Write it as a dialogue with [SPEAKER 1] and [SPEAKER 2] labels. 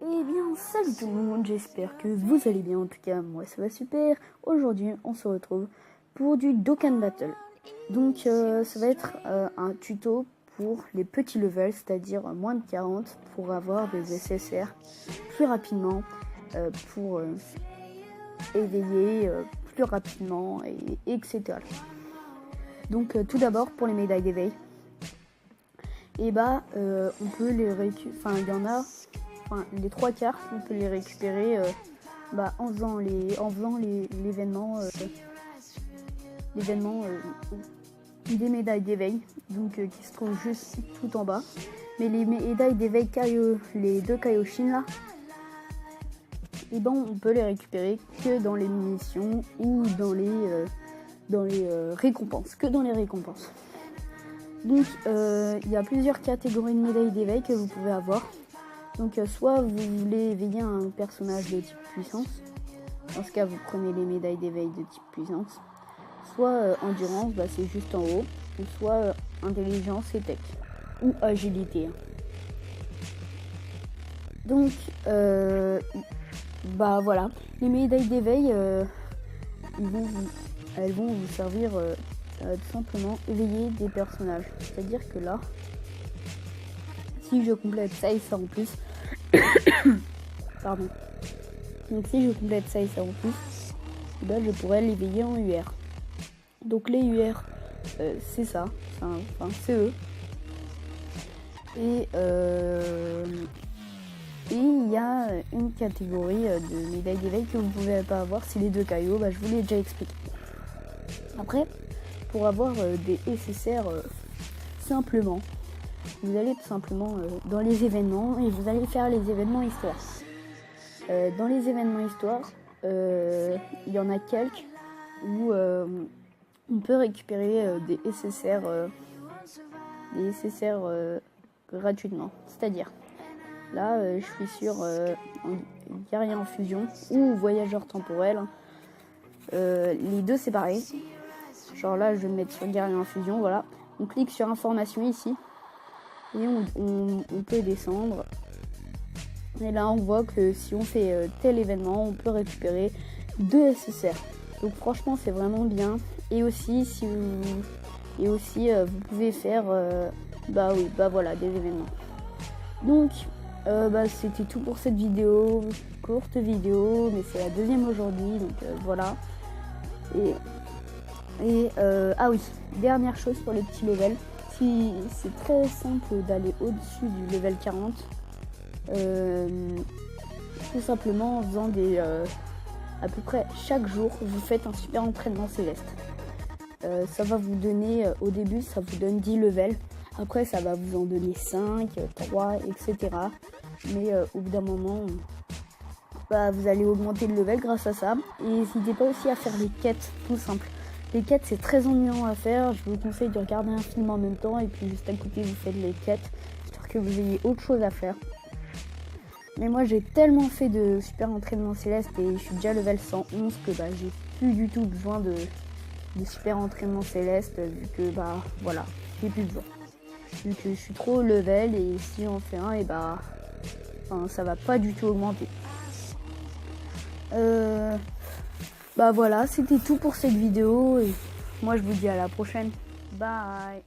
[SPEAKER 1] Eh bien, salut tout le monde, j'espère que vous allez bien. En tout cas, moi ça va super. Aujourd'hui, on se retrouve pour du Dokkan Battle. Donc, ça va être un tuto pour les petits levels, c'est-à-dire moins de 40, pour avoir des SSR plus rapidement, pour éveiller plus rapidement, etc. Donc, tout d'abord, pour les médailles d'éveil, et on peut les récupérer. Enfin, il y en a. Enfin, les 3 quarts, on peut les récupérer en faisant l'événement des médailles d'éveil, donc qui se trouve juste tout en bas. Mais les médailles d'éveil les 2 Kaioshin là, on peut les récupérer que dans les munitions ou dans les récompenses, que dans les récompenses. Donc il y a plusieurs catégories de médailles d'éveil que vous pouvez avoir. Donc soit vous voulez éveiller un personnage de type puissance, dans ce cas vous prenez les médailles d'éveil de type puissance, soit endurance, c'est juste en haut, ou soit intelligence et tech, ou agilité. Donc voilà, les médailles d'éveil, elles vont vous servir tout simplement éveiller des personnages. C'est-à-dire que là, si je complète ça et ça en plus, pardon. Donc si je complète ça et ça en plus, je pourrais l'éveiller en UR. Donc les UR, c'est ça, c'est eux. Et il y a une catégorie de médailles d'éveil que vous ne pouvez pas avoir, c'est les 2 Kaio, je vous l'ai déjà expliqué. Après, pour avoir des SSR simplement, vous allez tout simplement dans les événements et vous allez faire les événements histoire. Dans les événements histoire, il y en a quelques où on peut récupérer des SSR gratuitement. C'est-à-dire, là je suis sur guerrier en fusion ou voyageur temporel. Les deux c'est pareil. Genre là je vais me mettre sur guerrier en fusion, voilà. On clique sur information ici. Et on peut descendre. Et là, on voit que si on fait tel événement, on peut récupérer 2 SSR. Donc franchement, c'est vraiment bien. Et aussi, vous pouvez faire des événements. Donc, c'était tout pour cette vidéo. Courte vidéo, mais c'est la deuxième aujourd'hui. Donc voilà. Dernière chose pour les petits levels. C'est très simple d'aller au-dessus du level 40, tout simplement en faisant à peu près chaque jour, vous faites un super entraînement céleste. Ça va vous donner, au début, ça vous donne 10 levels. Après, ça va vous en donner 5, 3, etc. Mais au bout d'un moment, vous allez augmenter le level grâce à ça. Et n'hésitez pas aussi à faire les quêtes, tout simple. Les quêtes, c'est très ennuyant à faire. Je vous conseille de regarder un film en même temps et puis juste à côté, vous faites les quêtes, histoire que vous ayez autre chose à faire. Mais moi, j'ai tellement fait de super entraînement céleste et je suis déjà level 111 que j'ai plus du tout besoin de super entraînement céleste vu que j'ai plus besoin. Vu que je suis trop level et si j'en fais un, ça va pas du tout augmenter. Voilà, c'était tout pour cette vidéo et moi je vous dis à la prochaine. Bye.